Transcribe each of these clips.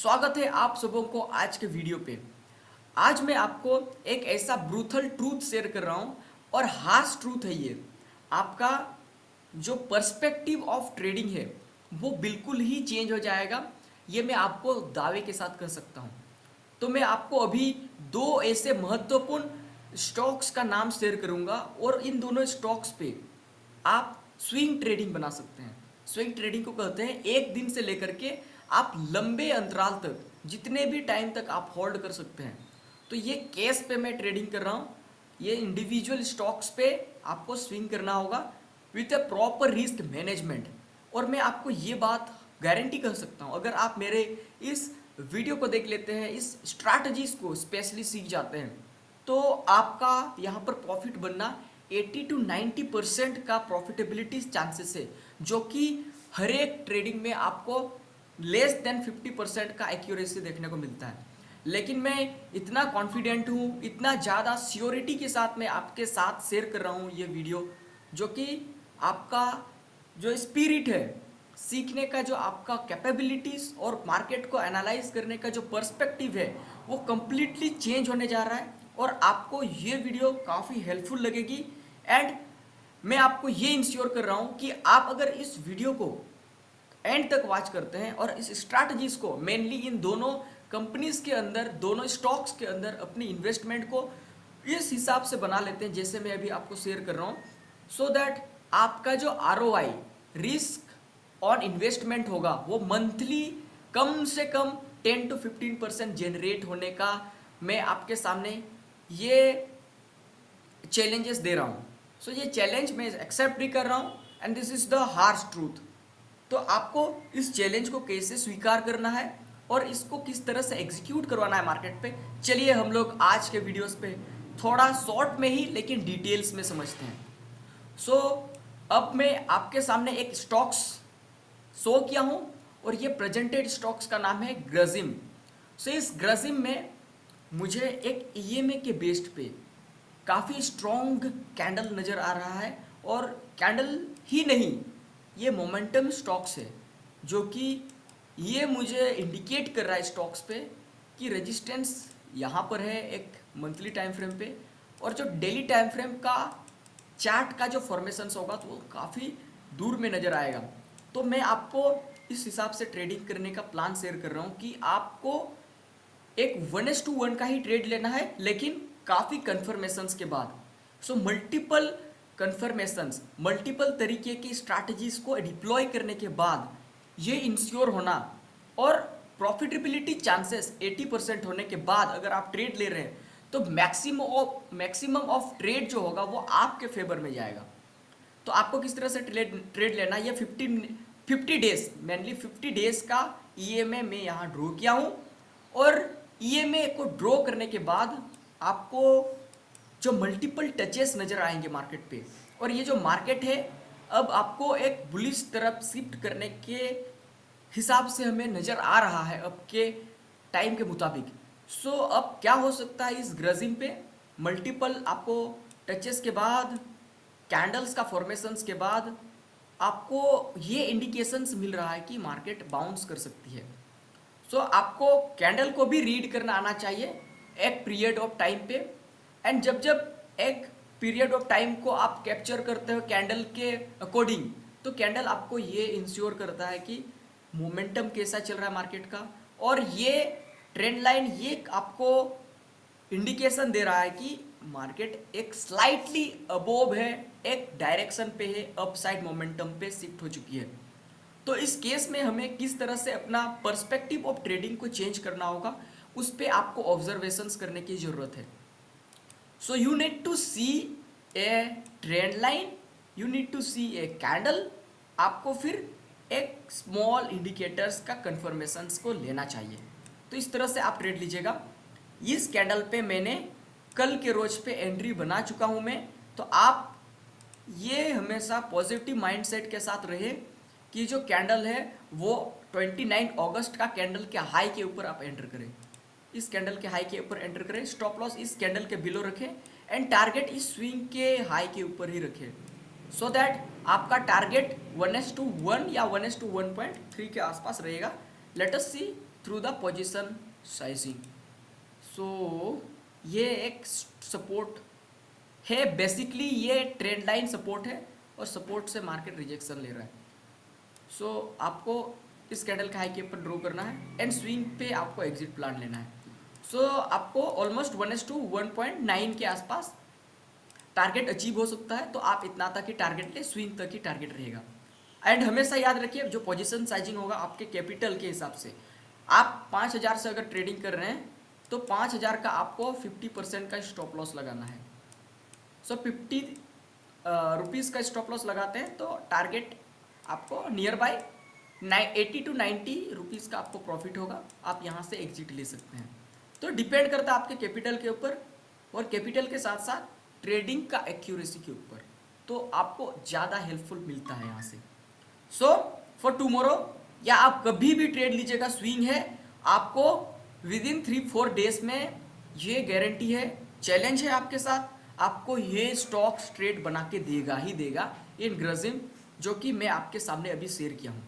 स्वागत है आप सबों को आज के वीडियो पे। आज मैं आपको एक ऐसा ब्रूथल ट्रूथ शेयर कर रहा हूँ और हार्श ट्रूथ है ये। आपका जो पर्सपेक्टिव ऑफ ट्रेडिंग है वो बिल्कुल ही चेंज हो जाएगा, ये मैं आपको दावे के साथ कह सकता हूँ। तो मैं आपको अभी दो ऐसे महत्वपूर्ण स्टॉक्स का नाम शेयर करूँगा और इन दोनों स्टॉक्स पे आप स्विंग ट्रेडिंग बना सकते हैं। स्विंग ट्रेडिंग को कहते हैं एक दिन से लेकर के आप लंबे अंतराल तक जितने भी टाइम तक आप होल्ड कर सकते हैं। तो ये केस पे मैं ट्रेडिंग कर रहा हूँ, ये इंडिविजुअल स्टॉक्स पे आपको स्विंग करना होगा with a proper risk management. और मैं आपको ये बात गारंटी कर सकता हूँ, अगर आप मेरे इस वीडियो को देख लेते हैं, इस स्ट्रैटेजीज को स्पेशली सीख जाते हैं, तो आपका यहाँ पर प्रॉफिट बनना 80 to 90% का प्रॉफिटेबिलिटी चांसेस है, जो कि हर एक ट्रेडिंग में आपको लेस देन 50% का एक्यूरेसी देखने को मिलता है। लेकिन मैं इतना कॉन्फिडेंट हूँ, इतना ज़्यादा श्योरिटी के साथ मैं आपके साथ शेयर कर रहा हूँ ये वीडियो, जो कि आपका जो स्पिरिट है सीखने का, जो आपका कैपेबिलिटीज़ और मार्केट को एनालाइज करने का जो पर्सपेक्टिव है वो कम्प्लीटली चेंज होने जा रहा है। और आपको ये वीडियो काफ़ी हेल्पफुल लगेगी एंड मैं आपको ये इंश्योर कर रहा हूँ कि आप अगर इस वीडियो को एंड तक वॉच करते हैं और इस स्ट्रैटेजीज को मेनली इन दोनों कंपनीज के अंदर, दोनों स्टॉक्स के अंदर अपनी इन्वेस्टमेंट को इस हिसाब से बना लेते हैं जैसे मैं अभी आपको शेयर कर रहा हूँ, सो दैट आपका जो ROI रिस्क ऑन इन्वेस्टमेंट होगा वो मंथली कम से कम 10 to 15% जनरेट होने का मैं आपके सामने ये चैलेंजेस दे रहा हूँ। सो ये चैलेंज मैं एक्सेप्ट भी कर रहा हूँ and this is the harsh truth. तो आपको इस चैलेंज को कैसे स्वीकार करना है और इसको किस तरह से एग्जीक्यूट करवाना है मार्केट पे, चलिए हम लोग आज के वीडियोस पे थोड़ा शॉर्ट में ही लेकिन डिटेल्स में समझते हैं। सो अब मैं आपके सामने एक स्टॉक्स शो किया हूँ और ये प्रेजेंटेड स्टॉक्स का नाम है ग्रजिम। सो इस ग्रजिम में मुझे एक EMA के बेस्ड पे काफ़ी स्ट्रॉन्ग कैंडल नज़र आ रहा है, और कैंडल ही नहीं, ये मोमेंटम स्टॉक्स है, जो कि ये मुझे इंडिकेट कर रहा है स्टॉक्स पे कि रेजिस्टेंस यहाँ पर है एक मंथली टाइम फ्रेम पे, और जो डेली टाइम फ्रेम का चार्ट का जो फॉर्मेशंस होगा तो वो काफ़ी दूर में नज़र आएगा। तो मैं आपको इस हिसाब से ट्रेडिंग करने का प्लान शेयर कर रहा हूँ कि आपको एक 1:1 का ही ट्रेड लेना है, लेकिन काफ़ी कन्फर्मेशंस के बाद। सो मल्टीपल कन्फर्मेशंस, मल्टीपल तरीके की स्ट्रैटेजीज को डिप्लॉय करने के बाद ये इंश्योर होना और प्रॉफिटेबिलिटी चांसेस 80% होने के बाद अगर आप ट्रेड ले रहे हैं तो मैक्सिमम ऑफ ट्रेड जो होगा वो आपके फेवर में जाएगा। तो आपको किस तरह से ट्रेड लेना, ये 50 डेज, मेनली 50 डेज का EMA मैं यहाँ ड्रॉ किया हूँ। और EMA को ड्रॉ करने के बाद आपको जो मल्टीपल टचेस नज़र आएंगे मार्केट पे, और ये जो मार्केट है अब आपको एक बुलिश तरफ शिफ्ट करने के हिसाब से हमें नज़र आ रहा है अब के टाइम के मुताबिक। सो अब क्या हो सकता है इस ग्रजिम पे, मल्टीपल आपको टचेस के बाद, कैंडल्स का फॉर्मेशंस के बाद आपको ये इंडिकेशंस मिल रहा है कि मार्केट बाउंस कर सकती है। सो आपको कैंडल को भी रीड करना आना चाहिए एक पीरियड ऑफ टाइम पे, एंड जब जब एक पीरियड ऑफ टाइम को आप कैप्चर करते हो कैंडल के अकॉर्डिंग, तो कैंडल आपको ये इंश्योर करता है कि मोमेंटम कैसा चल रहा है मार्केट का, और ये ट्रेंड लाइन ये आपको इंडिकेशन दे रहा है कि मार्केट एक स्लाइटली अबोव है, एक डायरेक्शन पे है, अपसाइड मोमेंटम पे शिफ्ट हो चुकी है। तो इस केस में हमें किस तरह से अपना पर्सपेक्टिव ऑफ ट्रेडिंग को चेंज करना होगा, उस पर आपको ऑब्जर्वेशंस करने की ज़रूरत है। So you need to see a trend line, you need to see a candle, आपको फिर एक स्मॉल इंडिकेटर्स का कंफर्मेशंस को लेना चाहिए। तो इस तरह से आप ट्रेड लीजिएगा। इस कैंडल पे मैंने कल के रोज पे एंट्री बना चुका हूँ मैं, तो आप ये हमेशा पॉजिटिव माइंडसेट के साथ रहे कि जो कैंडल है वो 29 अगस्त का कैंडल के हाई के ऊपर आप एंटर करें, इस कैंडल के हाई के ऊपर एंटर करें, स्टॉप लॉस इस कैंडल के बिलो रखें एंड टारगेट इस स्विंग के हाई के ऊपर ही रखें, सो दैट आपका टारगेट 1:1 या 1:1.3 के आसपास रहेगा। Let us see through the position sizing. So ये एक सपोर्ट है, बेसिकली ये ट्रेंड लाइन सपोर्ट है और सपोर्ट से मार्केट रिजेक्शन ले रहा है। सो आपको इस कैंडल का हाई के ऊपर ड्रॉ करना है एंड स्विंग पे आपको एग्जिट प्लान लेना है। सो आपको ऑलमोस्ट 1:1.9 के आसपास टारगेट अचीव हो सकता है, तो आप इतना तक ही टारगेट ले, स्विंग तक ही टारगेट रहेगा। एंड हमेशा याद रखिए जो पोजीशन साइजिंग होगा आपके कैपिटल के हिसाब से, आप 5,000 से अगर ट्रेडिंग कर रहे हैं तो 5,000 का आपको 50% का स्टॉप लॉस लगाना है। सो 50 रुपीज़ का स्टॉप लॉस लगाते हैं तो टारगेट आपको नियर बाय 80 to 90 रुपीज़ का आपको प्रॉफिट होगा, आप यहाँ से एग्जिट ले सकते हैं। तो डिपेंड करता है आपके कैपिटल के ऊपर और कैपिटल के साथ साथ ट्रेडिंग का एक्यूरेसी के ऊपर, तो आपको ज़्यादा हेल्पफुल मिलता है यहाँ से। सो फॉर टुमारो या आप कभी भी ट्रेड लीजिएगा, स्विंग है, आपको विद इन 3-4 डेज में ये गारंटी है, चैलेंज है आपके साथ, आपको ये स्टॉक्स ट्रेड बना के देगा ही देगा इन ग्रजिम, जो कि मैं आपके सामने अभी शेयर किया हूँ।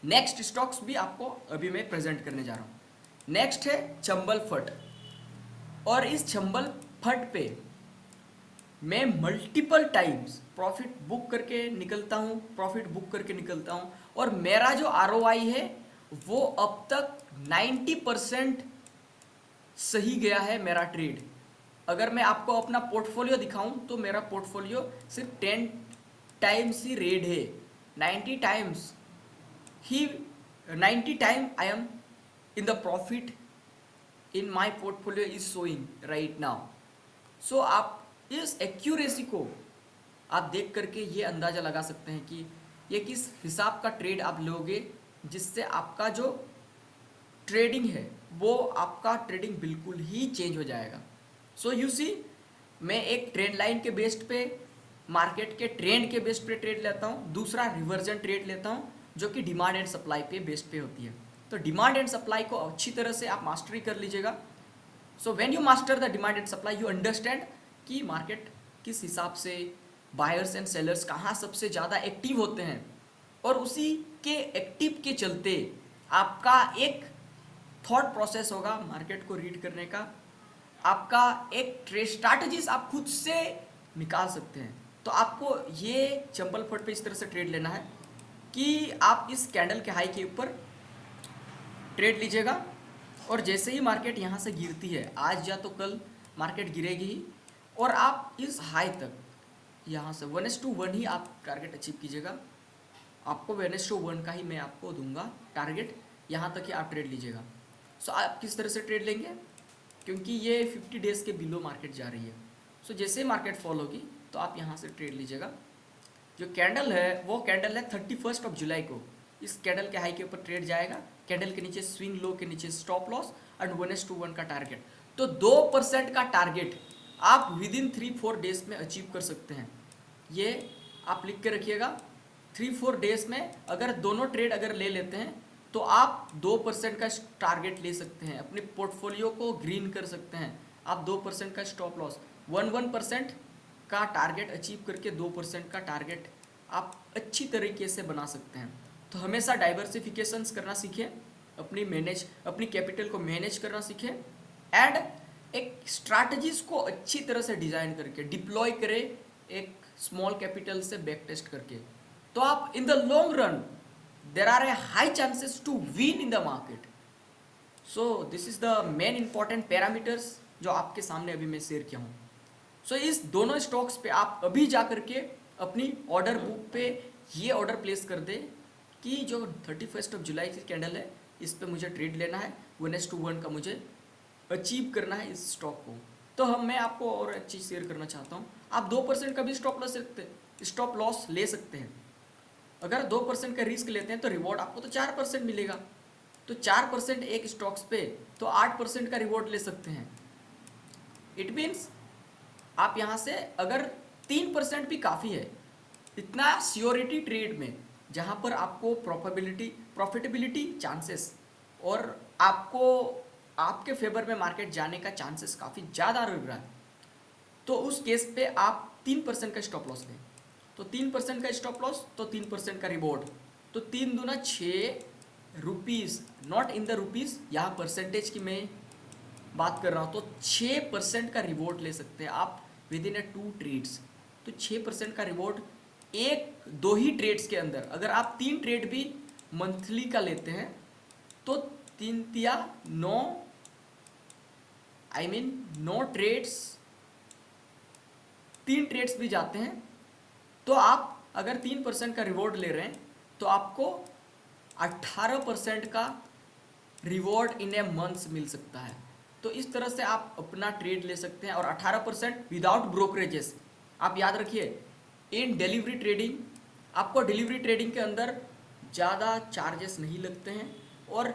नेक्स्ट स्टॉक्स भी आपको अभी मैं प्रेजेंट करने जा रहा हूँ। नेक्स्ट है चंबल फट, और इस चंबल फट पे मैं मल्टीपल टाइम्स प्रॉफिट बुक करके निकलता हूँ और मेरा जो ROI है वो अब तक 90% सही गया है मेरा ट्रेड। अगर मैं आपको अपना पोर्टफोलियो दिखाऊं तो मेरा पोर्टफोलियो सिर्फ 10 टाइम्स ही रेड है, 90 time I am in the profit in my portfolio is showing right now. So आप इस एक्यूरेसी को आप देख करके ये अंदाज़ा लगा सकते हैं कि ये किस हिसाब का ट्रेड आप लोगे, जिससे आपका जो ट्रेडिंग है वो आपका ट्रेडिंग बिल्कुल ही चेंज हो जाएगा। सो यू सी, मैं एक ट्रेंड लाइन के बेस्ड पे, मार्केट के ट्रेंड के बेस्ड पे ट्रेड लेता हूँ, दूसरा रिवर्जन ट्रेड लेता हूँ जो कि डिमांड एंड सप्लाई पे बेस्ड पे होती है। तो डिमांड एंड सप्लाई को अच्छी तरह से आप मास्टरी कर लीजिएगा। So when you master the demand and supply, you understand कि मार्केट किस हिसाब से, बायर्स एंड सेलर्स कहाँ सबसे ज़्यादा एक्टिव होते हैं, और उसी के एक्टिव के चलते आपका एक थॉट प्रोसेस होगा मार्केट को रीड करने का, आपका एक ट्रेड स्ट्रैटेजीज आप खुद से निकाल सकते हैं। तो आपको ये चंबल फट पे इस तरह से ट्रेड लेना है कि आप इस कैंडल के हाई के ऊपर ट्रेड लीजिएगा, और जैसे ही मार्केट यहाँ से गिरती है, आज या तो कल मार्केट गिरेगी ही, और आप इस हाई तक यहाँ से 1:1 ही आप टारगेट अचीव कीजिएगा। आपको 1:1 का ही मैं आपको दूंगा टारगेट, यहाँ तक ही आप ट्रेड लीजिएगा। सो आप किस तरह से ट्रेड लेंगे, क्योंकि ये 50 डेज़ के बिलो मार्केट जा रही है। सो जैसे मार्केट फॉल होगी तो आप यहाँ से ट्रेड लीजिएगा। जो कैंडल है वो कैंडल है 31 जुलाई को, इस कैंडल के हाई के ऊपर ट्रेड जाएगा, कैंडल के नीचे स्विंग लो के नीचे स्टॉप लॉस एंड 1:1 का टारगेट। तो 2% का टारगेट आप विद इन 3-4 डेज में अचीव कर सकते हैं। ये आप लिख के रखिएगा, 3-4 डेज में अगर दोनों ट्रेड अगर ले लेते हैं तो आप 2% का टारगेट ले सकते हैं, अपने पोर्टफोलियो को ग्रीन कर सकते हैं। आप 2% का स्टॉप लॉस, 1% का टारगेट अचीव करके 2% का टारगेट आप अच्छी तरीके से बना सकते हैं। तो हमेशा डाइवर्सिफिकेशंस करना सीखें, अपनी कैपिटल को मैनेज करना सीखें, एंड एक स्ट्रैटेजीज को अच्छी तरह से डिज़ाइन करके डिप्लॉय करें, एक स्मॉल कैपिटल से बैक टेस्ट करके। तो आप in the long run there are a high chances to win in the market. So this is the main important parameters जो आपके सामने अभी मैं शेयर किया हूँ। सो इस दोनों स्टॉक्स पे आप अभी जा करके अपनी ऑर्डर बुक पे ये ऑर्डर प्लेस कर दे कि जो 31 जुलाई की कैंडल है इस पे मुझे ट्रेड लेना है, 1:1 का मुझे अचीव करना है इस स्टॉक को। तो मैं आपको और एक चीज़ शेयर करना चाहता हूँ, आप 2% का भी स्टॉप लॉस ले सकते हैं। अगर 2% का रिस्क लेते हैं तो रिवॉर्ड आपको तो 4% मिलेगा, तो 4% एक स्टॉक्स पे तो 8% का रिवॉर्ड ले सकते हैं। इट मीन्स आप यहाँ से अगर 3% भी काफ़ी है, इतना सियोरिटी ट्रेड में जहाँ पर आपको प्रॉफिटेबिलिटी चांसेस और आपको आपके फेवर में मार्केट जाने का चांसेस काफ़ी ज़्यादा रह रहा है, तो उस केस पे आप 3% का स्टॉप लॉस लें। तो 3% का स्टॉप लॉस तो 3% का रिवॉर्ड, तो 3 दूना 6 rupees, not in the rupees, यहाँ परसेंटेज की मैं बात कर रहा हूँ, तो 6% का रिवॉर्ड ले सकते हैं आप विद इन ए 2 ट्रेड्स। तो 6% का रिवॉर्ड एक दो ही ट्रेड्स के अंदर, अगर आप 3 ट्रेड भी मंथली का लेते हैं तो 3 तिया 9, आई मीन 9 ट्रेड्स, 3 ट्रेड्स भी जाते हैं तो आप अगर 3% का रिवॉर्ड ले रहे हैं तो आपको 18% का रिवॉर्ड इन ए मंथ मिल सकता है। तो इस तरह से आप अपना ट्रेड ले सकते हैं और 18% विदाउट ब्रोकरेजेस। आप याद रखिए, इन डिलीवरी ट्रेडिंग, आपको डिलीवरी ट्रेडिंग के अंदर ज़्यादा चार्जेस नहीं लगते हैं और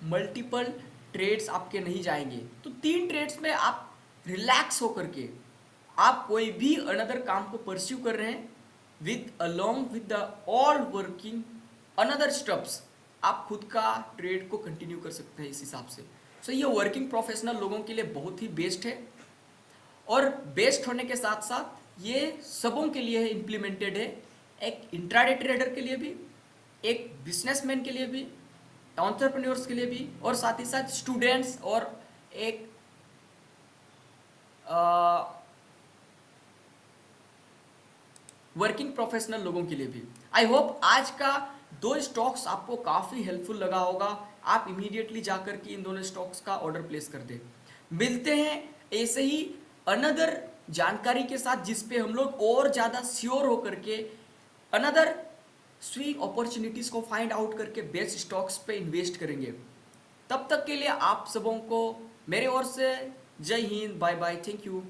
मल्टीपल ट्रेड्स आपके नहीं जाएंगे। तो 3 ट्रेड्स में आप रिलैक्स होकर के आप कोई भी अनदर काम को परस्यू कर रहे हैं with along with the all working another steps, आप खुद का ट्रेड को कंटिन्यू कर सकते हैं इस हिसाब से। सो ये वर्किंग प्रोफेशनल लोगों के लिए बहुत ही बेस्ट है और बेस्ट होने के साथ साथ ये सबों के लिए इम्प्लीमेंटेड है, एक इंट्राडे ट्रेडर के लिए भी, एक बिजनेसमैन के लिए भी, एंटरप्रेन्योर्स के लिए भी, और साथ ही साथ स्टूडेंट्स और एक वर्किंग प्रोफेशनल लोगों के लिए भी। आई होप आज का 2 स्टॉक्स आपको काफ़ी हेल्पफुल लगा होगा। आप इमीडिएटली जाकर के इन दोनों स्टॉक्स का ऑर्डर प्लेस कर दें। मिलते हैं ऐसे ही अनदर जानकारी के साथ जिस पे हम लोग और ज़्यादा श्योर होकर के अनदर स्विंग अपॉर्चुनिटीज़ को फाइंड आउट करके बेस्ट स्टॉक्स पे इन्वेस्ट करेंगे। तब तक के लिए आप सबों को मेरे ओर से जय हिंद, बाय बाय, थैंक यू।